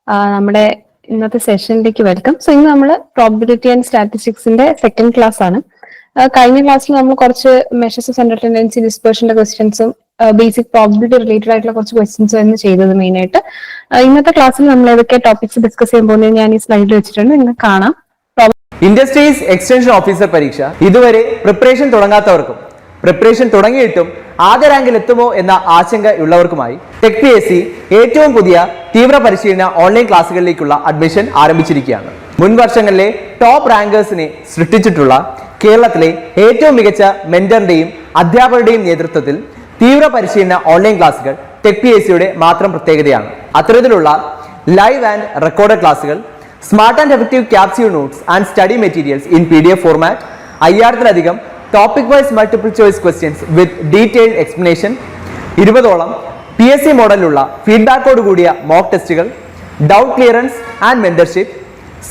നമ്മുടെ ഇന്നത്തെ സെഷനിലേക്ക് വെൽക്കം. സോ ഇന്ന് നമ്മൾ പ്രോബിലിറ്റി ആൻഡ് സ്റ്റാറ്റിസ്റ്റിക്സിന്റെ സെക്കൻഡ് ക്ലാസ് ആണ്. കഴിഞ്ഞ ക്ലാസ്സിൽ നമ്മൾ കുറച്ച് മെഷേഴ്സ് ഓഫ് സെൻട്രൽ ടെൻഡൻസി, ഡിസ്പേർഷന്റെ ക്വസ്റ്റ്യൻസും ബേസിക് പ്രോബിലിറ്റി റിലേറ്റഡ് ആയിട്ടുള്ള കുറച്ച് ക്വസ്റ്റ്യൻസ് ആണ് ചെയ്തത് മെയിൻ ആയിട്ട്. ഇന്നത്തെ ക്ലാസ്സിൽ നമ്മൾ ഏതൊക്കെ ടോപ്പിക്സ് ഡിസ്കസ് ചെയ്യാൻ പോകുന്നത് ഞാൻ ഈ സ്ലൈഡിൽ വെച്ചിട്ടുണ്ട്, നിങ്ങൾക്ക് കാണാം. ഇൻഡസ്ട്രീസ് എക്സ്റ്റൻഷൻ ഓഫീസർ പരീക്ഷ ഇതുവരെ പ്രിപ്പറേഷൻ തുടങ്ങാത്തവർക്കും പ്രിപ്പറേഷൻ തുടങ്ങിയിട്ടും ആദ്യ റാങ്കിൽ എത്തുമോ എന്ന ആശങ്കയുള്ളവർക്കുമായി ടെക് PSC ഏറ്റവും പുതിയ തീവ്ര പരിശീലന ഓൺലൈൻ ക്ലാസ്സുകളിലേക്കുള്ള അഡ്മിഷൻ ആരംഭിച്ചിരിക്കുകയാണ്. മുൻ വർഷങ്ങളിലെ ടോപ്പ് റാങ്കേഴ്സിനെ സൃഷ്ടിച്ചിട്ടുള്ള കേരളത്തിലെ ഏറ്റവും മികച്ച മെന്ററിന്റെയും അധ്യാപകരുടെയും നേതൃത്വത്തിൽ തീവ്ര പരിശീലന ഓൺലൈൻ ക്ലാസ്സുകൾ ടെക് PSCയുടെ മാത്രം പ്രത്യേകതയാണ്. അത്തരത്തിലുള്ള ലൈവ് ആൻഡ് റെക്കോർഡഡ് ക്ലാസ്സുകൾ, smart and effective capsule notes and study materials in PDF format, 5000-ലധികം topic wise multiple choice questions with detailed explanation, 20ഓളം PSC മോഡലിലുള്ള ഫീഡ്ബാക്കോട് കൂടിയ മോക്ക് ടെസ്റ്റുകൾ, doubt clearance and mentorship,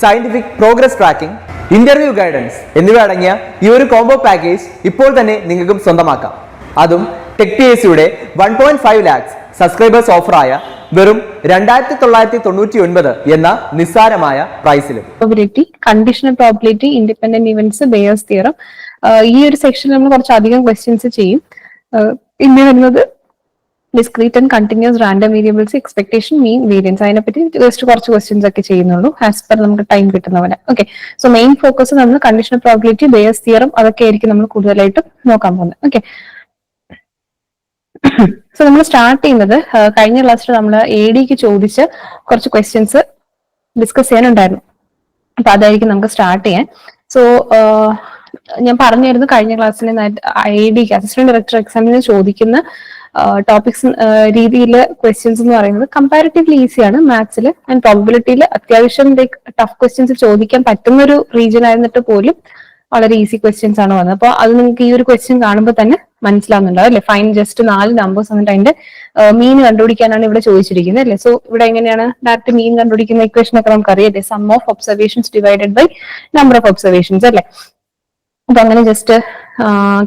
scientific progress tracking, interview guidance എന്നിവ അടങ്ങിയ ഈ ഒരു കോംബോ പാക്കേജ് ഇപ്പോൾ തന്നെ നിങ്ങൾക്കും സ്വന്തമാക്കാം. അതും ടെക് PSCയുടെ 1.5 lakhs സബ്സ്ക്രൈബേഴ്സ് ഓഫറായ വെറും 2999 എന്ന നിസ്സാരമായ പ്രൈസിലും. Probability, conditional probability, independent events, Bayes theorem, ഈ ഒരു സെക്ഷനിൽ നമ്മൾ കുറച്ചധികം ക്വസ്റ്റ്യൻസ് ചെയ്യും. പിന്നെ വരുന്നത് discrete and continuous random variables, expectation, mean, variance, അതിനെപ്പറ്റി ജസ്റ്റ് കുറച്ച് ക്വസ്റ്റ്യൻസ് ഒക്കെ ചെയ്യുന്നുള്ളൂ ആസ് പെർ നമുക്ക് ടൈം കിട്ടുന്ന പോലെ. ഓക്കെ, സോ മെയിൻ ഫോക്കസ് നമ്മൾ കണ്ടീഷണൽ പ്രോബിലിറ്റി, ബെയേഴ്സ് തിയറം അതൊക്കെ ആയിരിക്കും നമ്മൾ കൂടുതലായിട്ടും നോക്കാൻ പോകുന്നത്. ഓക്കെ, സോ നമ്മൾ സ്റ്റാർട്ട് ചെയ്യുന്നത് കഴിഞ്ഞ ക്ലാസ്സിൽ നമ്മൾ ADക്ക് ചോദിച്ച കുറച്ച് ക്വസ്റ്റ്യൻസ് ഡിസ്കസ് ചെയ്യാനുണ്ടായിരുന്നു. അപ്പൊ അതായിരിക്കും നമുക്ക് സ്റ്റാർട്ട് ചെയ്യാൻ. സോ ഞാൻ പറഞ്ഞിരുന്നു കഴിഞ്ഞ ക്ലാസ്സിൽ ADക്ക് അസിസ്റ്റന്റ് ഡയറക്ടർ എക്സാമിന് ചോദിക്കുന്ന ടോപ്പിക്സ് രീതിയിൽ ക്വസ്റ്റ്യൻസ് എന്ന് പറയുന്നത് കമ്പാരിറ്റീവ്ലി ഈസിയാണ്. മാത്സിൽ ആൻഡ് പ്രോബിലിറ്റിയിൽ അത്യാവശ്യം ടഫ് ക്വസ്റ്റ്യൻസ് ചോദിക്കാൻ പറ്റുന്ന ഒരു റീജിയൻ ആയിരുന്നിട്ട് പോലും വളരെ ഈസി ക്വസ്റ്റ്യൻസ് ആണ് വന്നത്. അപ്പോൾ അത് നിങ്ങൾക്ക് ഈ ഒരു ക്വസ്റ്റ്യൻ കാണുമ്പോൾ തന്നെ മനസ്സിലാവുന്നുണ്ടാവും അല്ലെ. ഫൈൻ ജസ്റ്റ് 4 നമ്പേഴ്സ് എന്നിട്ട് അതിന്റെ മീൻ കണ്ടുപിടിക്കാനാണ് ഇവിടെ ചോദിച്ചിരിക്കുന്നത് അല്ലെ. സോ ഇവിടെ എങ്ങനെയാണ് ഡയറക്റ്റ് മീൻ കണ്ടുപിടിക്കുന്ന ഇക്വേഷൻ ഒക്കെ നമുക്ക് അറിയാം, sum of observations divided by number of observations അല്ലെ. അപ്പൊ അങ്ങനെ ജസ്റ്റ്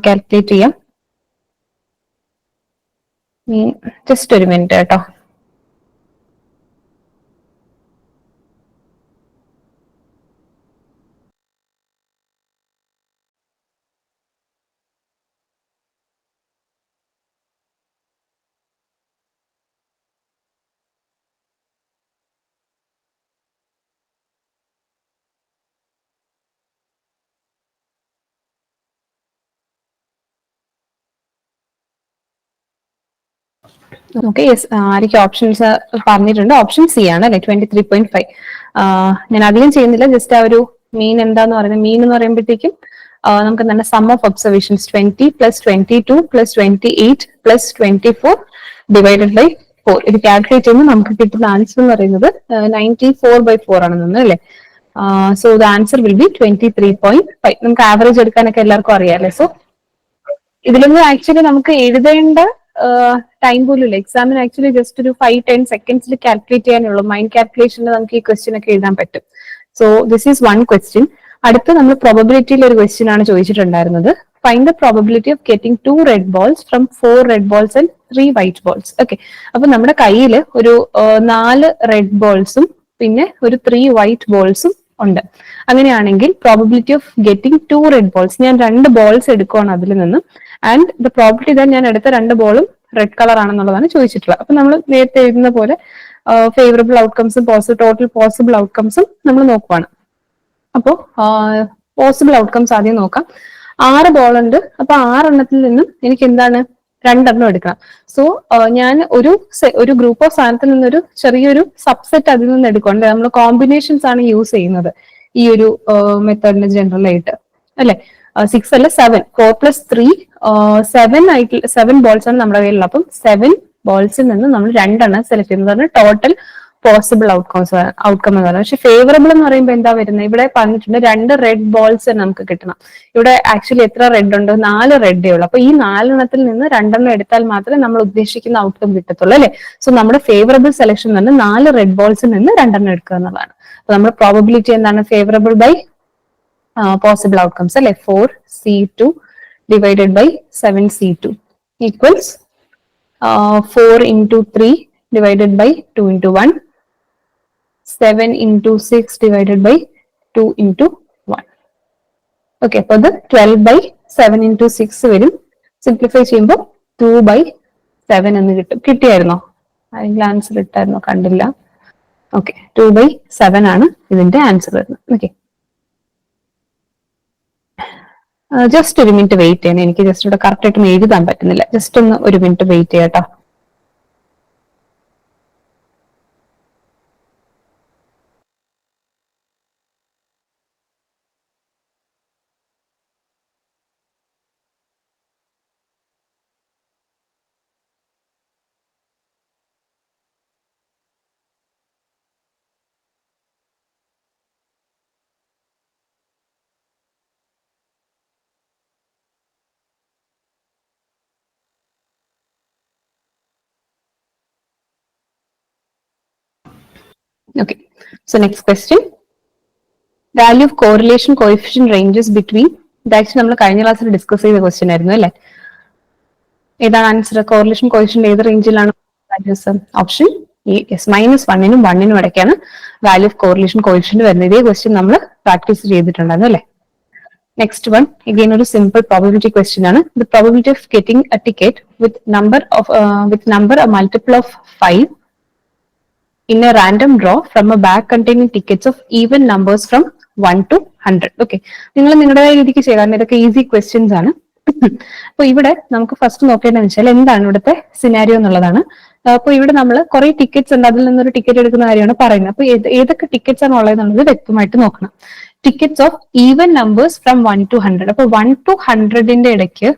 കാൽക്കുലേറ്റ് ചെയ്യാം. ജസ്റ്റ് ഒരു മിനിറ്റ് കേട്ടോ. ഓക്കെ, യെസ്, ആരൊക്കെ ഓപ്ഷൻസ് പറഞ്ഞിട്ടുണ്ട്? ഓപ്ഷൻ സി ആണ് അല്ലെ, 23.5. ഞാൻ അധികം ചെയ്യുന്നില്ല, ജസ്റ്റ് ആ ഒരു മീൻ എന്താന്ന് പറയുന്നത്. മീൻ എന്ന് പറയുമ്പോഴത്തേക്കും നമുക്ക് എന്താണ് sum of observations 20 + 22 + 28 + 24 divided by 4. ഇത് കാൽക്കുലേറ്റ് ചെയ്യുമ്പോൾ നമുക്ക് കിട്ടുന്ന ആൻസർ എന്ന് പറയുന്നത് 94/4 ആണെന്ന് അല്ലെ. So the answer will be 23.5. നമുക്ക് ആവറേജ് എടുക്കാനൊക്കെ എല്ലാവർക്കും അറിയാം അല്ലെ. സോ ഇതിലൊന്നും ആക്ച്വലി നമുക്ക് എഴുതേണ്ട ടൈം പോലും ഇല്ല. എക്സാമിന് ആക്ച്വലി ജസ്റ്റ് ഒരു 5-10 സെക്കൻഡ്സിൽ കാൽക്കുലേറ്റ് ചെയ്യാനുള്ളൂ. മൈൻഡ് കാൽക്കുലേഷനിൽ നമുക്ക് ഈ ക്വസ്റ്റ്യൻ ഒക്കെ എഴുതാൻ പറ്റും. So this is one question. അടുത്ത് നമ്മൾ പ്രോബബിലിറ്റിയിൽ ഒരു ക്വസ്റ്റ്യൻ ആണ് ചോദിച്ചിട്ടുണ്ടായിരുന്നത്. Find the probability of getting 2 red balls from 4 red balls and 3 white balls. Okay, അപ്പൊ നമ്മുടെ കയ്യിൽ ഒരു 4 റെഡ് ബോൾസും പിന്നെ ഒരു 3 white balls-ഉം ഉണ്ട്. അങ്ങനെയാണെങ്കിൽ probability of getting 2 red balls, ഞാൻ 2 ബോൾസ് എടുക്കുകയാണ് അതിൽ നിന്ന്, ആൻഡ് ദ പ്രോബിലിറ്റി ദാൻ ഞാൻ എടുത്ത 2 ബോളും റെഡ് കളർ ആണെന്നുള്ളതാണ് ചോദിച്ചിട്ടുള്ളത്. അപ്പൊ നമ്മൾ നേരത്തെ എഴുതുന്ന പോലെ ഫേവറബിൾ ഔട്ട്കംസും ടോട്ടൽ പോസിബിൾ ഔട്ട്കംസും നമ്മൾ നോക്കുവാണ്. അപ്പോൾ പോസിബിൾ ഔട്ട്കംസ് ആദ്യം നോക്കാം. 6 ബോൾ ഉണ്ട്. അപ്പൊ 6 എണ്ണത്തിൽ നിന്നും എനിക്ക് എന്താണ് 2 എണ്ണം എടുക്കണം. സോ ഞാൻ ഒരു ഗ്രൂപ്പ് ഓഫ് സാധനത്തിൽ നിന്നൊരു ചെറിയൊരു സബ്സെറ്റ് അതിൽ നിന്ന് എടുക്കണം. നമ്മൾ കോമ്പിനേഷൻസ് ആണ് യൂസ് ചെയ്യുന്നത് ഈ ഒരു മെത്തേഡിന് ജനറൽ ആയിട്ട് അല്ലെ. 6 അല്ല 7, 4 + 3 7 ബോൾസ് ആണ് നമ്മുടെ കയ്യിലുള്ള. അപ്പം 7 ബോൾസിൽ നിന്ന് നമ്മൾ 2 എണ്ണം സെലക്ട് ചെയ്യുന്നതാണ് ടോട്ടൽ പോസിബിൾ ഔട്ട്കം എന്ന് പറയുന്നത്. പക്ഷെ ഫേവറബിൾ എന്ന് പറയുമ്പോൾ എന്താ വരുന്നത്? ഇവിടെ പറഞ്ഞിട്ടുണ്ട് 2 റെഡ് ബോൾസ് നമുക്ക് കിട്ടണം. ഇവിടെ ആക്ച്വലി എത്ര റെഡ് ഉണ്ട്? 4 റെഡേ ഉള്ളൂ. അപ്പൊ ഈ 4 എണ്ണത്തിൽ നിന്ന് 2 എണ്ണം എടുത്താൽ മാത്രമേ നമ്മൾ ഉദ്ദേശിക്കുന്ന ഔട്ട്കം കിട്ടത്തുള്ളൂ അല്ലെ. സോ നമ്മുടെ ഫേവറബിൾ സെലക്ഷൻ തന്നെ 4 റെഡ് ബോൾസിൽ നിന്ന് 2 എണ്ണം എടുക്കുക എന്നുള്ളതാണ്. അപ്പൊ നമ്മുടെ പ്രോബബിലിറ്റി എന്താണ്? ഫേവറബിൾ ബൈ പോസിബിൾ ഔട്ട്കംസ് അല്ലെ. 4C2 divided by 7C2 equals 4 × 3 divided by 2 × 1 7 into 6 divided by 2 into 1. Okay, അപ്പൊ അത് 12 by 7 into 6 വരും. സിംപ്ലിഫൈ ചെയ്യുമ്പോൾ 2 by 7 എന്ന് കിട്ടും. കിട്ടിയായിരുന്നോ? ആരെങ്കിലും ആൻസർ ഇട്ടായിരുന്നോ? കണ്ടില്ല. ഓക്കെ, 2 by 7 ആണ് ഇതിന്റെ ആൻസർ വരുന്നത്. ഓക്കെ, ജസ്റ്റ് ഒരു മിനിറ്റ് വെയിറ്റ് ചെയ്യണം. എനിക്ക് ജസ്റ്റ് ഇവിടെ കറക്റ്റ് ആയിട്ട് എഴുതാൻ പറ്റുന്നില്ല. ജസ്റ്റ് ഒന്ന് ഒരു മിനിറ്റ് വെയിറ്റ് ചെയ്യാട്ടോ. Okay, so next question. Value of correlation coefficient ranges between, ഇതാക്ച്വലി നമ്മൾ കഴിഞ്ഞ ക്ലാസ്സിൽ ഡിസ്കസ് ചെയ്ത ക്വസ്റ്റ്യൻ ആയിരുന്നു അല്ലെ? ഏതാണ് ആൻസർ? കോറിലേഷൻ കോഎഫിഷ്യന്റ് ഏത് റേഞ്ചിലാണ് വാല്യൂസ്? ഓപ്ഷൻ എ, യെസ്, -1നും 1നും ഇടയ്ക്കാണ് വാല്യൂ ഓഫ് കോറിലേഷൻ കോഎഫിഷ്യന്റ് വരുന്നത്. ഇതേ ക്വസ്റ്റ്യൻ നമ്മൾ പ്രാക്ടീസ് ചെയ്തിട്ടുണ്ടായിരുന്നു അല്ലെ? നെക്സ്റ്റ് വൺ അഗൈൻ ഒരു സിമ്പിൾ പ്രോബബിലിറ്റി ക്വസ്റ്റ്യൻ ആണ്. The probability of getting A ticket with number A multiple of 5 in a random draw from a bag containing tickets of even numbers from 1 to 100. Okay, നിങ്ങൾ നിങ്ങളുടേതായ രീതിക്ക് ചെയ്യുക, കാരണം ഇതൊക്കെ easy questions ആണ്. അപ്പൊ ഇവിടെ നമുക്ക് ഫസ്റ്റ് നോക്കേണ്ടതെന്ന് വെച്ചാൽ എന്താണ് ഇവിടുത്തെ സിനാരിയോ എന്നുള്ളതാണ്. അപ്പൊ ഇവിടെ നമ്മൾ കുറെ ടിക്കറ്റ്സ് ഉണ്ട്, അതിൽ നിന്നൊരു ടിക്കറ്റ് എടുക്കുന്ന കാര്യമാണ് പറയുന്നത്. അപ്പൊ ഏതൊക്കെ ടിക്കറ്റ്സ് ആണ് ഉള്ളത് എന്നുള്ളത് വ്യക്തമായിട്ട് നോക്കണം. Tickets of even numbers from 1 to 100. അപ്പൊ 1 to 100ന്റെ ഇടയ്ക്ക്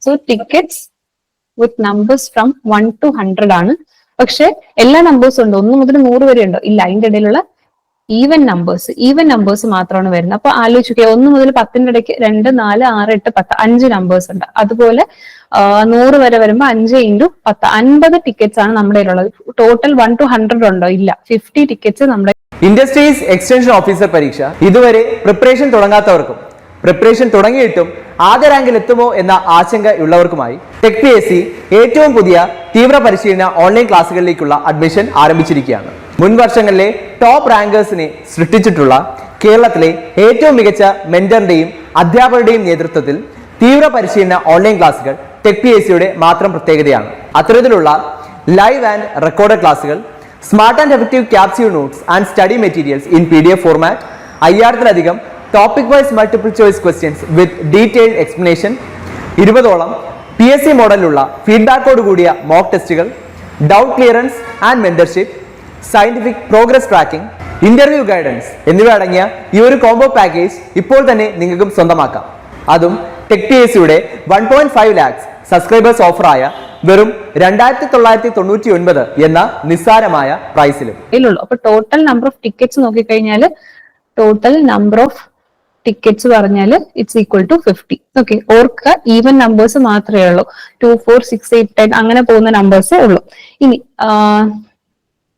so tickets with numbers from 1 to 100 ആണ്. പക്ഷെ എല്ലാ നമ്പേഴ്സും ഉണ്ടോ? 1 മുതൽ 100 വരെ ഉണ്ടോ? ഇല്ല. അതിന്റെ ഇടയിലുള്ള ഈവൻ നമ്പേഴ്സ് മാത്രമാണ് വരുന്നത്. അപ്പൊ ആലോചിക്കുക, 1 മുതൽ 10ന്റെ ഇടയ്ക്ക് 2, 4, 6, 8, 10 5 നമ്പേഴ്സ് ഉണ്ട്. അതുപോലെ 100 വരെ വരുമ്പോൾ 5 into 10 50 ടിക്കറ്റ്സ് ആണ് നമ്മുടെ കയ്യിലുള്ളത്. ടോട്ടൽ 1 to 100 ഉണ്ടോ? ഇല്ല. 50 ടിക്കറ്റ്സ് നമ്മുടെ ഇൻഡസ്ട്രീസ് എക്സ്റ്റൻഷൻ ഓഫീസർ പരീക്ഷ ഇതുവരെ പ്രിപ്പറേഷൻ തുടങ്ങാത്തവർക്കും പ്രിപ്പറേഷൻ തുടങ്ങിയിട്ടും ആദ്യ റാങ്കിൽ എത്തുമോ എന്ന ആശങ്കയുള്ളവർക്കുമായി ടെക് PSC ഏറ്റവും പുതിയ തീവ്ര പരിശീലന ഓൺലൈൻ ക്ലാസ്സുകളിലേക്കുള്ള അഡ്മിഷൻ ആരംഭിച്ചിരിക്കുകയാണ്. മുൻ വർഷങ്ങളിലെ ടോപ്പ് റാങ്കേഴ്സിനെ സൃഷ്ടിച്ചിട്ടുള്ള കേരളത്തിലെ ഏറ്റവും മികച്ച മെന്ററിന്റെയും അധ്യാപകരുടെയും നേതൃത്വത്തിൽ തീവ്ര പരിശീലന ഓൺലൈൻ ക്ലാസ്സുകൾ ടെക് PSCയുടെ മാത്രം പ്രത്യേകതയാണ്. അത്തരത്തിലുള്ള ലൈവ് ആൻഡ് റെക്കോർഡ് ക്ലാസ്സുകൾ, smart and effective capsule notes and study materials in PDF format, 5000-ലധികം topic wise multiple choice questions with detailed explanation, 20ഓളം PSC മോഡലിലുള്ള ഫീഡ്ബാക്കോട് കൂടിയ മോക്ക് ടെസ്റ്റുകൾ, doubt clearance and mentorship, scientific progress tracking, interview guidance എന്നിവ അടങ്ങിയ ഈ ഒരു കോംബോ പാക്കേജ് ഇപ്പോൾ തന്നെ നിങ്ങൾക്കും സ്വന്തമാക്കാം. അതും ടെക് PSCയുടെ 1.5 lakhs സബ്സ്ക്രൈബേഴ്സ് ഓഫറായ വെറും 2999 എന്ന നിസ്സാരമായ പ്രൈസിലും. അപ്പൊ ടോട്ടൽ നമ്പർ ഓഫ് ടിക്കറ്റ്സ് നോക്കിക്കഴിഞ്ഞാൽ ടോട്ടൽ നമ്പർ ഓഫ് ടിക്കറ്റ്സ് പറഞ്ഞാൽ ഇറ്റ്സ് ഈക്വൽ ടു 50. ഓക്കെ, ഓർക്കുക ഈവൻ നമ്പേഴ്സ് മാത്രമേ ഉള്ളൂ. 2, 4, 6, 8, 10 അങ്ങനെ പോകുന്ന നമ്പേഴ്സേ ഉള്ളൂ. ഇനി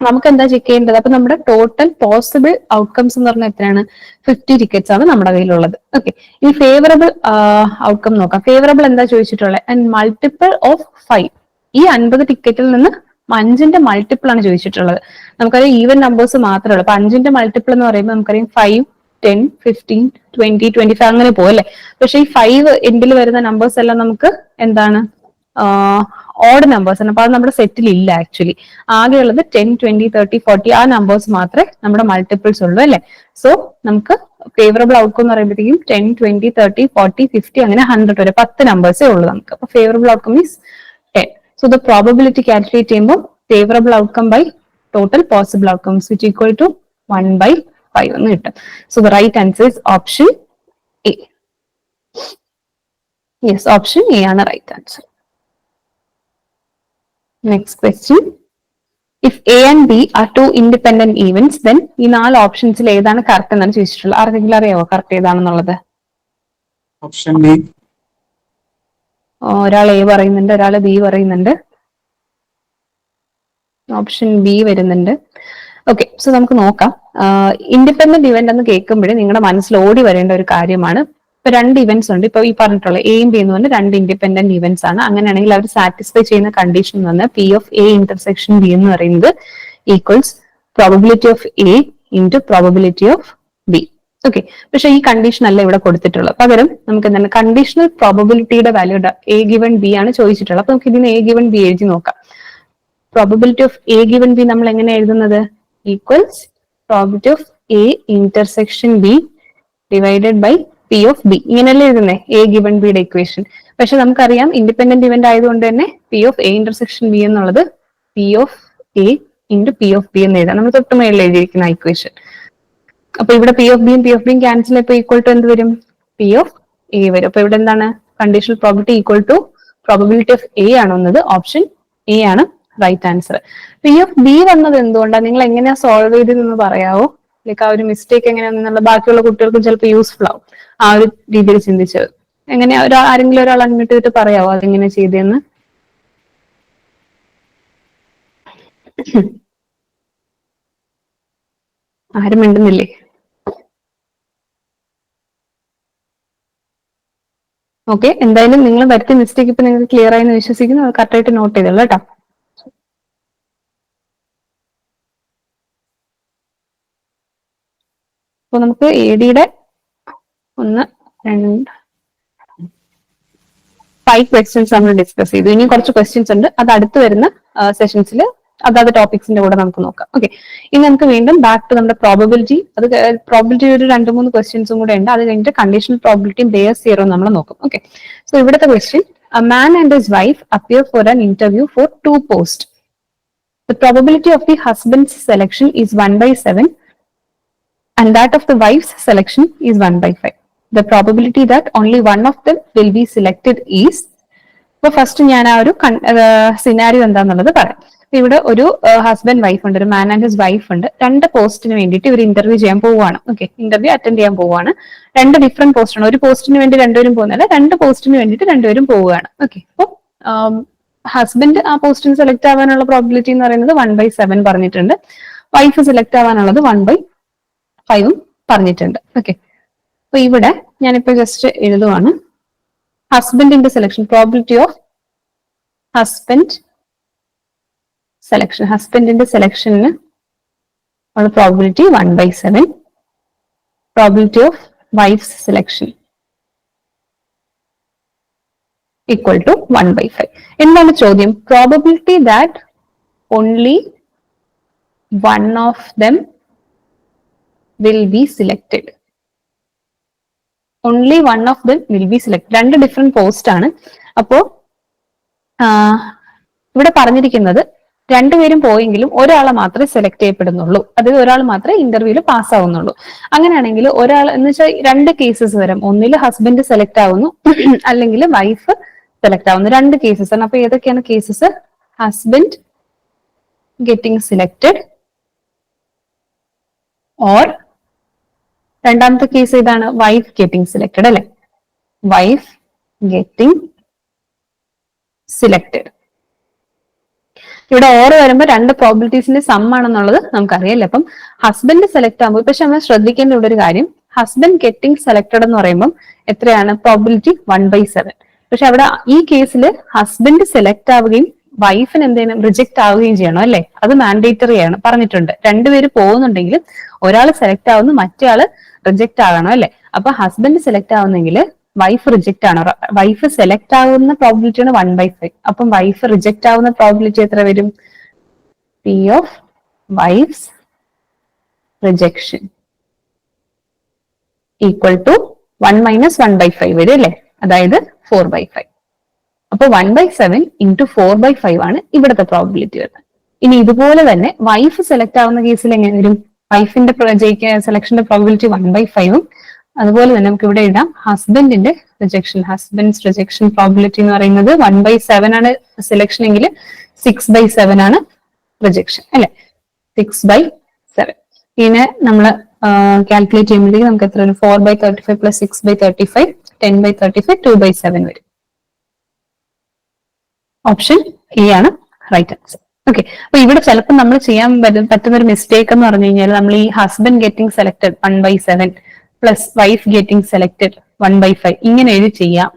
നമുക്ക് എന്താ ചെക്ക് ചെയ്യേണ്ടത്? അപ്പൊ നമ്മുടെ ടോട്ടൽ പോസിബിൾ ഔട്ട്കംസ് എന്ന് പറഞ്ഞാൽ എത്രയാണ്? 50 ടിക്കറ്റ്സ് ആണ് നമ്മുടെ കയ്യിലുള്ളത്. ഓക്കെ, ഇനി ഫേവറബിൾ ഔട്ട്കം നോക്കാം. ഫേവറബിൾ എന്താ ചോദിച്ചിട്ടുള്ളത്? And multiple of 5. ഈ 50 ടിക്കറ്റിൽ നിന്ന് 5ന്റെ മൾട്ടിപ്പിൾ ആണ് ചോദിച്ചിട്ടുള്ളത്. നമുക്കറിയാം ഈവൻ നമ്പേഴ്സ് മാത്രമേ ഉള്ളൂ. അപ്പൊ 5ന്റെ മൾട്ടിപ്പിൾ എന്ന് പറയുമ്പോൾ നമുക്കറിയാം 5, 10, 15, 20, 25 അങ്ങനെ പോകും അല്ലെ? പക്ഷെ ഈ 5 എൻഡിൽ വരുന്ന നമ്പേഴ്സ് എല്ലാം നമുക്ക് എന്താണ്? ഓഡ് നമ്പേഴ്സ് ആണ്. അപ്പൊ അത് നമ്മുടെ സെറ്റിൽ ഇല്ല. ആക്ച്വലി ആകെയുള്ളത് 10, 20, 30, 40 ആ നമ്പേഴ്സ് മാത്രമേ നമ്മുടെ മൾട്ടിപ്പിൾസ് ഉള്ളൂ അല്ലെ? സോ നമുക്ക് ഫേവറബിൾ ഔട്ട്കം എന്ന് പറയുമ്പോഴത്തേക്കും 10, 20, 30, 40, 50 അങ്ങനെ 100 വരെ 10 നമ്പേഴ്സേ ഉള്ളൂ നമുക്ക്. അപ്പൊ favourable outcome is 10. So the probability calculate ചെയ്യുമ്പോൾ favorable outcome by total possible outcomes which equal to 1/5 എന്ന് കിട്ടും. So the right answer is option A. Yes, option A ആണ് right answer. Next question. If A and B are two independent events, then ഈ 4 ഓപ്ഷൻസിൽ ഏതാണ് correct എന്നാണ് ചോദിച്ചിട്ടുള്ളത്. ആർക്കെങ്കിലും അറിയാവോ correct ഏതാണെന്നുള്ളത്? Option B. ഒരാൾ A പറയുന്നുണ്ട്, ഒരാൾ B പറയുന്നുണ്ട്. ഓപ്ഷൻ ബി വരുന്നുണ്ട്. ഓക്കെ, സോ നമുക്ക് നോക്കാം. ഇൻഡിപെൻഡന്റ് ഇവന്റ് എന്ന് കേൾക്കുമ്പോഴേ നിങ്ങളുടെ മനസ്സിൽ ഓടി വരേണ്ട ഒരു കാര്യമാണ് ഇപ്പൊ രണ്ട് ഇവന്റ്സ് ഉണ്ട്. ഇപ്പൊ ഈ പറഞ്ഞിട്ടുള്ള എയും ബി എന്ന് പറഞ്ഞാൽ രണ്ട് ഇൻഡിപെൻഡന്റ് ഇവന്റ്സ് ആണ്. അങ്ങനെയാണെങ്കിൽ അവർ സാറ്റിസ്ഫൈ ചെയ്യുന്ന കണ്ടീഷൻ എന്ന് പറഞ്ഞാൽ P of A intersection B എന്ന് പറയുന്നത് equals probability of A into probability of B. Okay, പക്ഷെ ഈ കണ്ടീഷൻ അല്ല ഇവിടെ കൊടുത്തിട്ടുള്ളത്. പകരം നമുക്ക് എന്താണ് കണ്ടീഷണൽ പ്രോബബിലിറ്റിയുടെ വാല്യൂ എ ഗിവൺ ബി ആണ് ചോദിച്ചിട്ടുള്ളത്. അപ്പൊ നമുക്ക് ഇതിന് എ ഗിവൺ ബി എഴുതി നോക്കാം. Probability of A given B നമ്മൾ എങ്ങനെ എഴുതുന്നത്? Equals probability of A intersection B divided by P of B. ഇങ്ങനെയല്ലേ എഴുതുന്നേ എ ഗിവൺ ബിയുടെ ഇക്വേഷൻ. പക്ഷെ നമുക്കറിയാം ഇൻഡിപെൻഡന്റ് ഇവന്റ് ആയതുകൊണ്ട് തന്നെ P of A intersection B എന്നുള്ളത് P of A into P of B എന്ന് എഴുതാം. നമ്മൾ തൊട്ട് മേളിൽ എഴുതിയിരിക്കുന്ന ഇക്വേഷൻ. അപ്പൊ ഇവിടെ പി ഓഫ് ബിയും ക്യാൻസൽ ഇപ്പൊ ഈക്വൽ ടു എന്ത് വരും? പി ഓഫ് എ വരും. അപ്പൊ ഇവിടെ എന്താണ് conditional probability equal to probability of A ആണ് വന്നത്. ഓപ്ഷൻ എ ആണ് right answer. P of B വന്നത് എന്തുകൊണ്ടാണ്? നിങ്ങൾ എങ്ങനെയാ സോൾവ് ചെയ്തതെന്ന് പറയാവോ? ലൈക്ക് ആ ഒരു മിസ്റ്റേക്ക് എങ്ങനെയാണെന്നുള്ള ബാക്കിയുള്ള കുട്ടികൾക്കും ചിലപ്പോൾ യൂസ്ഫുൾ ആവും ആ ഒരു രീതിയിൽ ചിന്തിച്ചത്. എങ്ങനെയാ ആരെങ്കിലും ഒരാൾ അൺമ്യൂട്ട് ചെയ്തിട്ട് പറയാവോ അതെങ്ങനെ ചെയ്തതെന്ന്? ആരും മിണ്ടുന്നില്ലേ? ഓക്കെ, എന്തായാലും നിങ്ങൾ വരുത്തിയ മിസ്റ്റേക്ക് ഇപ്പൊ നിങ്ങൾക്ക് ക്ലിയർ ആയി എന്ന് വിശ്വസിക്കുന്നു. അത് കറക്റ്റായിട്ട് നോട്ട് ചെയ്തോളൂ കേട്ടോ. അപ്പൊ നമുക്ക് എ ഡിയുടെ 1, 2, 5 ക്വസ്റ്റ്യൻസ് നമ്മൾ ഡിസ്കസ് ചെയ്തു. ഇനി കുറച്ച് ക്വസ്റ്റ്യൻസ് ഉണ്ട്, അത് അടുത്ത് വരുന്ന സെഷൻസിൽ അതാത് ടോപ്പിക്സിന്റെ കൂടെ നമുക്ക് നോക്കാം. ഓക്കെ, ഇനി നമുക്ക് വീണ്ടും ബാക്ക് ടു നമ്മുടെ പ്രോബബിലിറ്റി. അത് പ്രോബബിലിറ്റി ഒരു 2-3 ക്വസ്റ്റ്യൻസും കൂടെ ഉണ്ട്. അത് കഴിഞ്ഞിട്ട് കണ്ടീഷണൽ പ്രോബബിലിറ്റിയും ബേസ് തിയറവും നമ്മൾ നോക്കും. ഓക്കെ, സോ ഇവിടുത്തെ question, a man and his wife appear for an interview for 2 posts. The probability of the husband's selection is 1/7 and that of the wife's selection is 1/5. The probability that only one of them will be selected is. ഇപ്പൊ first ഞാൻ ആ ഒരു scenario എന്താന്നുള്ളത് പറയാം. ഇവിടെ ഒരു husband wife ഉണ്ട്, ഒരു മാൻ ആൻഡ് ഹിസ് വൈഫ് ഉണ്ട്. 2 പോസ്റ്റിന് വേണ്ടിയിട്ട് ഇവർ ഇന്റർവ്യൂ ചെയ്യാൻ പോവുകയാണ്. ഓക്കെ, ഇന്റർവ്യൂ അറ്റൻഡ് ചെയ്യാൻ പോവുകയാണ്. 2 ഡിഫറെന്റ് പോസ്റ്റ് ആണ്. ഒരു പോസ്റ്റിന് വേണ്ടി രണ്ടുപേരും പോകുന്നില്ല, 2 പോസ്റ്റിന് വേണ്ടിയിട്ട് രണ്ടുപേരും പോവുകയാണ്. ഓക്കെ, അപ്പോൾ ഹസ്ബൻഡ് ആ പോസ്റ്റിന് സെലക്ട് ആവാനുള്ള പ്രോബിലിറ്റി എന്ന് പറയുന്നത് 1/7 പറഞ്ഞിട്ടുണ്ട്. വൈഫ് സെലക്ട് ആവാനുള്ളത് 1/5 പറഞ്ഞിട്ടുണ്ട്. ഓക്കെ, അപ്പൊ ഇവിടെ ഞാനിപ്പോ ജസ്റ്റ് എഴുതുവാണ് ഹസ്ബൻഡിന്റെ selection, probability of husband selection. ഹസ്ബൻഡിന്റെ സെലക്ഷന് ഉള്ള probability 1/7. Probability of wife's selection equal to 1/5. എന്താണ് ചോദ്യം? Probability that only one of them will be selected. Only one of them will be select. 2 different post ആണ്. അപ്പോ ഇവിടെ പറഞ്ഞിരിക്കുന്നത് 2 പേരും പോയെങ്കിലും ഒരാളെ മാത്രമേ സെലക്ട് ചെയ്യപ്പെടുന്നുള്ളൂ. അതായത് ഒരാൾ മാത്രമേ ഇന്റർവ്യൂവിൽ പാസ് ആവുന്നുള്ളൂ. അങ്ങനെയാണെങ്കിൽ ഒരാൾ എന്ന് വെച്ചാൽ 2 കേസസ് വരും. ഒന്നിൽ ഹസ്ബൻഡ് സെലക്ട് ആവുന്നു, അല്ലെങ്കിൽ വൈഫ് സെലക്ട് ആവുന്നു. 2 കേസസ് ആണ്. അപ്പൊ ഏതൊക്കെയാണ് cases? Husband getting selected or രണ്ടാമത്തെ കേസ് ഏതാണ്? വൈഫ് ഗെറ്റിംഗ് സിലക്റ്റഡ് അല്ലെ? Wife getting selected. ഇവിടെ ഓർ വരുമ്പോൾ 2 പ്രോബിലിറ്റീസിന്റെ സം ആണെന്നുള്ളത് നമുക്കറിയാല്ലേ. അപ്പം ഹസ്ബൻഡ് സെലക്ട് ആകുമ്പോൾ, പക്ഷെ നമ്മൾ ശ്രദ്ധിക്കേണ്ട ഇവിടെ ഒരു കാര്യം, ഹസ്ബൻഡ് ഗെറ്റിംഗ് സെലക്ടഡ് എന്ന് പറയുമ്പോൾ എത്രയാണ് പ്രോബിലിറ്റി? 1/7. പക്ഷെ അവിടെ ഈ കേസിൽ ഹസ്ബൻഡ് സെലക്ട് ആവുകയും വൈഫിന് എന്തെങ്കിലും റിജക്ട് ആവുകയും ചെയ്യണം അല്ലെ? അത് മാൻഡേറ്ററി ആണ്, പറഞ്ഞിട്ടുണ്ട്. 2 പേര് പോകുന്നുണ്ടെങ്കിൽ ഒരാൾ സെലക്ട് ആവുന്നു, മറ്റേ ആള് റിജക്ട് ആകണം അല്ലെ? അപ്പൊ ഹസ്ബൻഡ് സെലക്ട് ആവുന്നെങ്കിൽ വൈഫ് റിജക്ട് ആണ്. വൈഫ് സെലക്ട് ആവുന്ന പ്രോബിലിറ്റിയാണ് 1/5. അപ്പം വൈഫ് റിജക്ട് ആവുന്ന പ്രോബിലിറ്റി എത്ര വരും? P of wife's rejection equal to 1 - 1/5 വരും അല്ലെ? അതായത് 4/5. അപ്പൊ 1/7 × 4/5 ആണ് ഇവിടുത്തെ പ്രോബിലിറ്റി വരുന്നത്. ഇനി ഇതുപോലെ തന്നെ വൈഫ് സെലക്ട് ആവുന്ന കേസിൽ എങ്ങനെ വരും? വൈഫിന്റെ സെലക്ഷന്റെ പ്രോബിലിറ്റി 1/5. അതുപോലെ തന്നെ നമുക്ക് ഇവിടെ ഇടാം ഹസ്ബൻഡിന്റെ റിജക്ഷൻ. ഹസ്ബൻഡ്സ് റിജക്ഷൻ പ്രോബിലിറ്റി എന്ന് പറയുന്നത് 1/7 ആണ് സെലക്ഷൻ എങ്കിൽ 6/7 ആണ് റിജക്ഷൻ അല്ലെ? 6/7. ഇതിനെ നമ്മൾ കാൽക്കുലേറ്റ് ചെയ്യുമ്പോഴേക്കും നമുക്ക് എത്ര വരും? 4/35 + 6/35 10/35 2/7 വരും. ഓപ്ഷൻ എ ആണ് റൈറ്റ് ആൻസർ. ഓക്കെ, അപ്പൊ ഇവിടെ ചിലപ്പോൾ നമ്മൾ ചെയ്യാൻ പറ്റുന്ന ഒരു മിസ്റ്റേക്ക് എന്ന് പറഞ്ഞു കഴിഞ്ഞാൽ നമ്മൾ ഈ husband getting selected 1/7 plus wife getting selected 1/5 ഇങ്ങനെ എഴുതി ചെയ്യാം.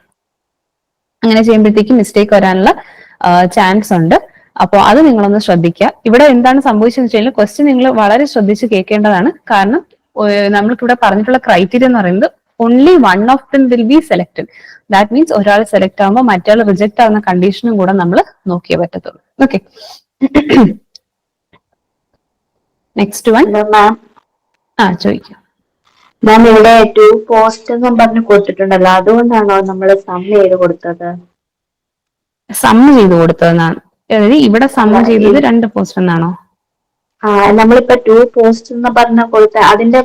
അങ്ങനെ ചെയ്യുമ്പോഴത്തേക്കും മിസ്റ്റേക്ക് വരാനുള്ള ചാൻസ് ഉണ്ട്. അപ്പോൾ അത് നിങ്ങളൊന്ന് ശ്രദ്ധിക്കുക. ഇവിടെ എന്താണ് സംഭവിച്ചതെന്ന് വെച്ച് കഴിഞ്ഞാൽ ക്വസ്റ്റ്യൻ നിങ്ങൾ വളരെ ശ്രദ്ധിച്ച് കേൾക്കേണ്ടതാണ്. കാരണം നമ്മൾക്കിവിടെ പറഞ്ഞിട്ടുള്ള ക്രൈറ്റീരിയ എന്ന് പറയുന്നത് only one of them will B selected. That means ഒരാൾ സെലക്ട് ആകുമ്പോൾ മറ്റൊരാൾ റിജക്ട് ആവുന്ന കണ്ടീഷനും കൂടെ നമ്മൾ നോക്കിയേ പറ്റത്തുള്ളൂ. Okay, next one. മാം ചോദിക്കാം. മാം ഇവിടെ 2 പോസ്റ്റ് എന്നും പറഞ്ഞ് കൊടുത്തിട്ടുണ്ടല്ലോ, അതുകൊണ്ടാണോ നമ്മൾ സം ചെയ്ത് കൊടുത്തത്? സം ചെയ്ത് കൊടുത്തതെന്നാണ്. അതായത് ഇവിടെ സം ചെയ്തത് 2 പോസ്റ്റ് എന്നാണോ? നമ്മളിപ്പോ 2 പോസ്റ്റ് എന്ന് പറഞ്ഞ കൊടുത്ത അതിന്റെ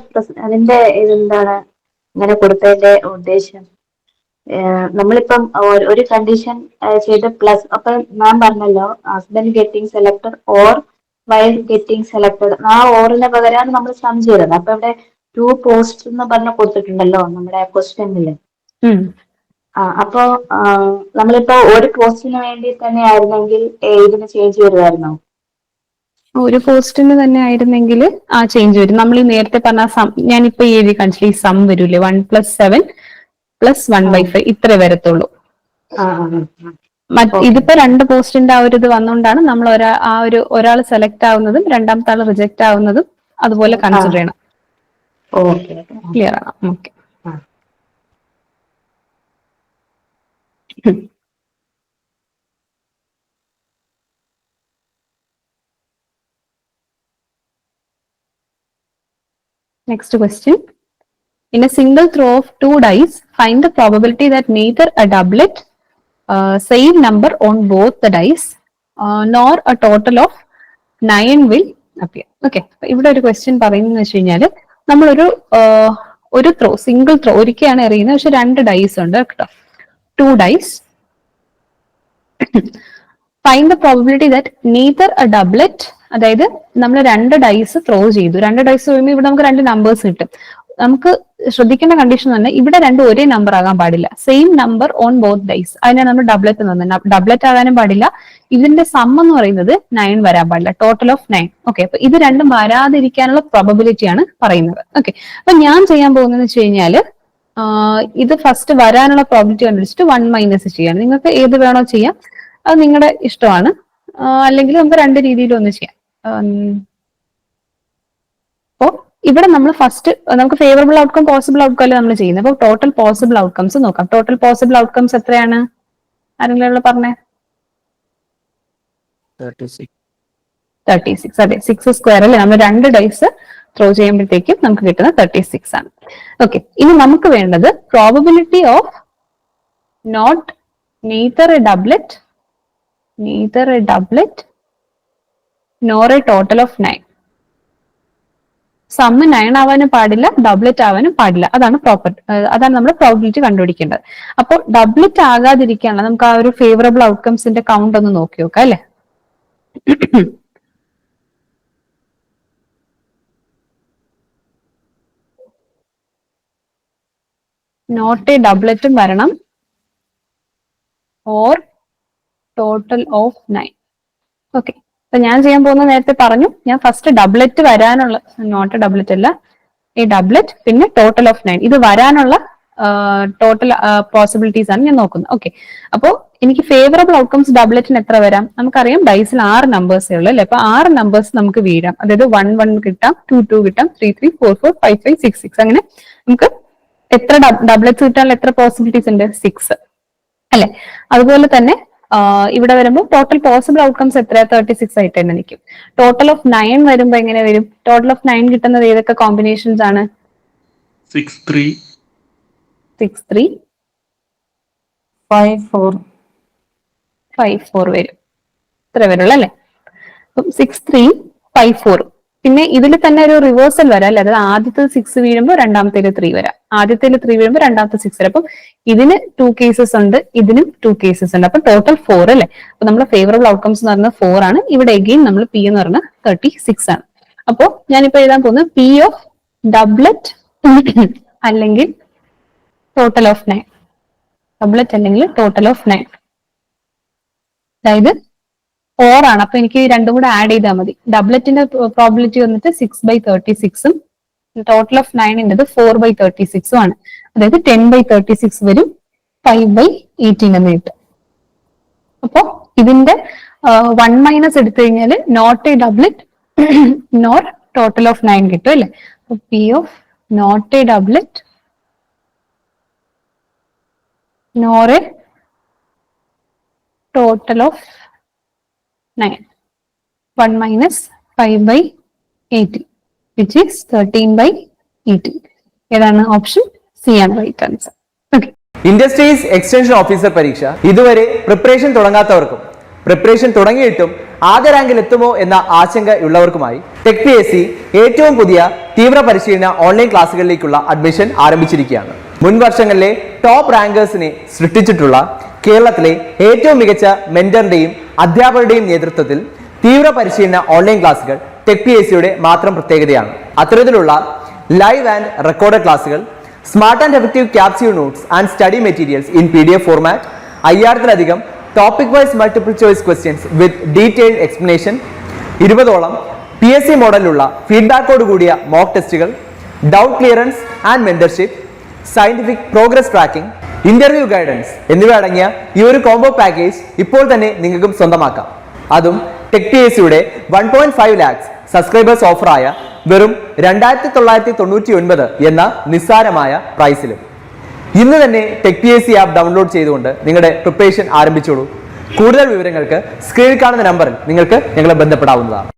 ഇതെന്താണ് ഇങ്ങനെ കൊടുത്തതിന്റെ ഉദ്ദേശം? നമ്മളിപ്പം ഒരു കണ്ടീഷൻ ചെയ്ത് പ്ലസ് അപ്പൊ മാം പറഞ്ഞല്ലോ husband getting selected or wife getting selected, ആ ഓറിന് പകരമാണ് നമ്മൾ സം ചെയ്തത്. അപ്പൊ ഇവിടെ 2 പോസ്റ്റ് എന്ന് പറഞ്ഞ കൊടുത്തിട്ടുണ്ടല്ലോ നമ്മുടെ ക്വസ്റ്റ്യനില്. അപ്പൊ നമ്മളിപ്പോ ഒരു പോസ്റ്റിന് വേണ്ടി തന്നെ ആയിരുന്നെങ്കിൽ ഇതിന് ചേഞ്ച് വരുമായിരുന്നോ? ഒരു പോസ്റ്റിന് തന്നെ ആയിരുന്നെങ്കിൽ ആ ചേഞ്ച് വരും. നമ്മൾ ഈ നേരത്തെ പറഞ്ഞ സം ഞാനിപ്പോ എഴുതി കാണിച്ചില്ല, ഈ സം വരൂലേ 1+7 + 1/5 ഇത്രേ വരത്തുള്ളൂ. ഇതിപ്പോ 2 പോസ്റ്റിന്റെ ആ ഒരു ഇത് വന്നുകൊണ്ടാണ് നമ്മൾ ഒരാൾ സെലക്ട് ആവുന്നതും രണ്ടാമത്തെ ആൾ റിജക്ട് ആവുന്നതും അതുപോലെ കൺസിഡർ ചെയ്യണം. ക്ലിയർ ആണ്? Okay. Next question. In a single throw of 2 dice, find the probability that neither a doublet, same number on both the dice, nor a total of 9 will appear. Okay. ഇവിടെ ഒരു question പറയുന്നത് വെച്ച് കഴിഞ്ഞാൽ നമ്മളൊരു throw, single throw ഒരിക്കലാണ് എറിയുന്നത്, പക്ഷെ 2 dyes ഉണ്ട് കേട്ടോ. 2 dice. Find the probability that neither a doublet, അതായത് നമ്മൾ 2 ഡൈസ് ത്രോ ചെയ്തു. 2 ഡൈസ് ചെയ്യുമ്പോൾ ഇവിടെ നമുക്ക് 2 നമ്പേഴ്സ് കിട്ടും. നമുക്ക് ശ്രദ്ധിക്കേണ്ട കണ്ടീഷൻ തന്നെ ഇവിടെ 2 ഒരേ നമ്പർ ആകാൻ പാടില്ല. Same number on both dice, അതിനെ നമ്മൾ ഡബ്ലറ്റ് എന്ന് പറഞ്ഞത്. ഡബ്ലറ്റ് ആകാനും പാടില്ല. ഇതിന്റെ സം എന്ന് പറയുന്നത് 9 വരാൻ പാടില്ല. Total of 9. ഓക്കെ, അപ്പൊ ഇത് രണ്ടും വരാതിരിക്കാനുള്ള പ്രോബബിലിറ്റി ആണ് പറയുന്നത്. ഓക്കെ, അപ്പൊ ഞാൻ ചെയ്യാൻ പോകുന്നത് വെച്ച് കഴിഞ്ഞാൽ ഇത് ഫസ്റ്റ് വരാനുള്ള പ്രോബിലിറ്റി കണ്ടുപിടിച്ചിട്ട് 1 മൈനസ് ചെയ്യാണ്. നിങ്ങൾക്ക് ഏത് വേണോ ചെയ്യാം, അത് നിങ്ങളുടെ ഇഷ്ടമാണ്. അല്ലെങ്കിൽ നമുക്ക് 2 രീതിയിലും ഒന്ന് ചെയ്യാം. അപ്പോ ഇവിടെ നമ്മൾ ഫസ്റ്റ് നമുക്ക് ഫേവറബിൾ ഔട്ട്കം പോസിബിൾ ഔട്ട്കം അല്ലേ നമ്മൾ ചെയ്യുന്നത്. അപ്പോൾ ടോട്ടൽ പോസിബിൾ ഔട്ട്കംസ് നോക്കാം. ടോട്ടൽ പോസിബിൾ ഔട്ട്കംസ് എത്രയാണ്? ആരെങ്കിലും പറഞ്ഞേ. 36. അതെ, 6 സ്ക്വയർ അല്ലേ. നമ്മൾ 2 ഡൈസ് ത്രോ ചെയ്യുമ്പോഴത്തേക്കും നമുക്ക് കിട്ടുന്ന 36 ആണ്. ഓക്കെ, ഇനി നമുക്ക് വേണ്ടത് probability of not neither a doublet nor a total of 9. Sum 9 ആവാനും പാടില്ല, ഡബ്ലറ്റ് ആവാനും പാടില്ല. അതാണ് നമ്മൾ പ്രോബിലിറ്റി കണ്ടുപിടിക്കേണ്ടത്. അപ്പോൾ ഡബ്ലറ്റ് ആകാതിരിക്കാനുള്ള നമുക്ക് ആ ഒരു ഫേവറബിൾ ഔട്ട്കംസിന്റെ കൗണ്ട് ഒന്ന് നോക്കി നോക്കാം അല്ലെ. നോട്ട് എ ഡബ്ലറ്റും വരണം, ഓർ ടോട്ടൽ ഓഫ് 9. ഓക്കെ, അപ്പൊ ഞാൻ ചെയ്യാൻ പോകുന്നത് നേരത്തെ പറഞ്ഞു, ഞാൻ ഫസ്റ്റ് ഡബ്ലറ്റ് വരാനുള്ള, നോട്ട് ഡബ്ലറ്റ് അല്ല, ഈ ഡബ്ലറ്റ് പിന്നെ ടോട്ടൽ ഓഫ് 9 ഇത് വരാനുള്ള ടോട്ടൽ പോസിബിലിറ്റീസ് ആണ് ഞാൻ നോക്കുന്നത്. ഓക്കെ, അപ്പോ എനിക്ക് ഫേവറബിൾ ഔട്ട്കംസ് ഡബ്ലറ്റിന് എത്ര വരാം? നമുക്കറിയാം ഡൈസിൽ 6 നമ്പേഴ്സേ ഉള്ളൂ അല്ലെ. അപ്പൊ 6 നമ്പേഴ്സ് നമുക്ക് വീഴാം. അതായത് 1 1 കിട്ടാം, 2 2 കിട്ടാം, 3 3 4 4 5 5 6 6. അങ്ങനെ നമുക്ക് എത്ര ഡബ്ലറ്റ്സ് കിട്ടാനുള്ള എത്ര പോസിബിലിറ്റീസ് ഉണ്ട്? 6 അല്ലെ. അതുപോലെ തന്നെ ഇവിടെ വരുമ്പോൾ ടോട്ടൽ പോസിബിൾ ഔട്ട്കംസ് എത്ര? 36 ആയിട്ട് തന്നെ നിൽക്കും. ടോട്ടൽ ഓഫ് 9 വരുമ്പോ എങ്ങനെ വരും? ടോട്ടൽ ഓഫ് 9 കിട്ടുന്നത് ഏതൊക്കെ കോമ്പിനേഷൻസ് ആണ്? 6 3 6 3 5 4 5 4 വരും. ഇത്ര വരുള്ളൂ അല്ലെ. 6 3 5 4. പിന്നെ ഇതിൽ തന്നെ ഒരു റിവേഴ്സൽ വരാം അല്ലെ. അതായത് ആദ്യത്തെ 6 വീഴുമ്പോൾ രണ്ടാമത്തേല് 3 വരാം, ആദ്യത്തേല് 3 വീഴുമ്പോൾ രണ്ടാമത്തെ 6 വരാം. അപ്പം ഇതിന് 2 കേസസ് ഉണ്ട്, ഇതിനും 2 കേസസ് ഉണ്ട്. അപ്പൊ ടോട്ടൽ 4 അല്ലെ. അപ്പൊ നമ്മുടെ ഫേവറബിൾ ഔട്ട്കംസ് എന്ന് പറയുന്നത് 4 ആണ്. ഇവിടെ എഗെയിൻ നമ്മൾ പി എന്ന് പറയുന്നത് 36 ആണ്. അപ്പോ ഞാനിപ്പോ എഴുതാൻ പോകുന്നത് പി ഓഫ് ഡബ്ലറ്റ് അല്ലെങ്കിൽ ടോട്ടൽ ഓഫ് 9. ഡബ്ലറ്റ് അല്ലെങ്കിൽ ടോട്ടൽ ഓഫ് 9, അതായത് 4 ആണ്. അപ്പൊ എനിക്ക് രണ്ടും കൂടെ ആഡ് ചെയ്താൽ മതി. ഡബ്ലറ്റിന്റെ പ്രോബിലിറ്റി വന്നിട്ട് 6/36ഉം ടോട്ടൽ ഓഫ് 9 4/36 ആണ്. അതായത് 10/36 വരും, 5/18 എന്ന് കിട്ടും. അപ്പോ ഇതിന്റെ 1 മൈനസ് എടുത്തു കഴിഞ്ഞാൽ not a doublet nor total of 9 കിട്ടും അല്ലെ. P of not a doublet nor a total of 9, 1 minus 5/18 which is 13/18. ഏതാണ്? ഓപ്ഷൻ സി ആണ് right answer. Okay. Industries extension officer പരീക്ഷ ഇതുവരെ പ്രിപ്പറേഷൻ തുടങ്ങാത്തവർക്കും പ്രിപ്പറേഷൻ തുടങ്ങിയിട്ടും ആദ്യ റാങ്കിൽ എത്തുമോ എന്ന ആശങ്കയുള്ളവർക്കുമായി ടെക് PSC ഏറ്റവും പുതിയ തീവ്ര പരിശീലന ഓൺലൈൻ ക്ലാസ്സുകളിലേക്കുള്ള അഡ്മിഷൻ ആരംഭിച്ചിരിക്കുകയാണ്. മുൻ വർഷങ്ങളിലെ ടോപ്പ് റാങ്കേഴ്സിനെ സൃഷ്ടിച്ചിട്ടുള്ള കേരളത്തിലെ ഏറ്റവും മികച്ച മെന്ററിന്റെയും അധ്യാപകരുടെയും നേതൃത്വത്തിൽ തീവ്ര പരിശീലന ഓൺലൈൻ ക്ലാസ്സുകൾ ടെക് PSCയുടെ മാത്രം പ്രത്യേകതയാണ്. അത്തരത്തിലുള്ള ലൈവ് ആൻഡ് റെക്കോർഡഡ് ക്ലാസ്സുകൾ, smart and effective capsule notes and study materials in PDF format, 5000-ലധികം topic wise multiple choice questions with detailed explanation, 20ഓളം PSC മോഡലിലുള്ള ഫീഡ്ബാക്കോട് കൂടിയ മോക്ക് ടെസ്റ്റുകൾ, doubt clearance and mentorship, scientific progress tracking, interview guidance എന്നിവ അടങ്ങിയ ഈ ഒരു കോംബോ പാക്കേജ് ഇപ്പോൾ തന്നെ നിങ്ങൾക്കും സ്വന്തമാക്കാം. അതും ടെക് PSCയുടെ 1.5 lakhs സബ്സ്ക്രൈബേഴ്സ് ഓഫറായ വെറും 2999 എന്ന നിസ്സാരമായ പ്രൈസിലും. ഇന്ന് തന്നെ ടെക് PSC ആപ്പ് ഡൗൺലോഡ് ചെയ്തുകൊണ്ട് നിങ്ങളുടെ പ്രിപ്പറേഷൻ ആരംഭിച്ചോളൂ. കൂടുതൽ വിവരങ്ങൾക്ക് സ്ക്രീനിൽ കാണുന്ന നമ്പറിൽ നിങ്ങൾക്ക് ഞങ്ങളെ ബന്ധപ്പെടാവുന്നതാണ്.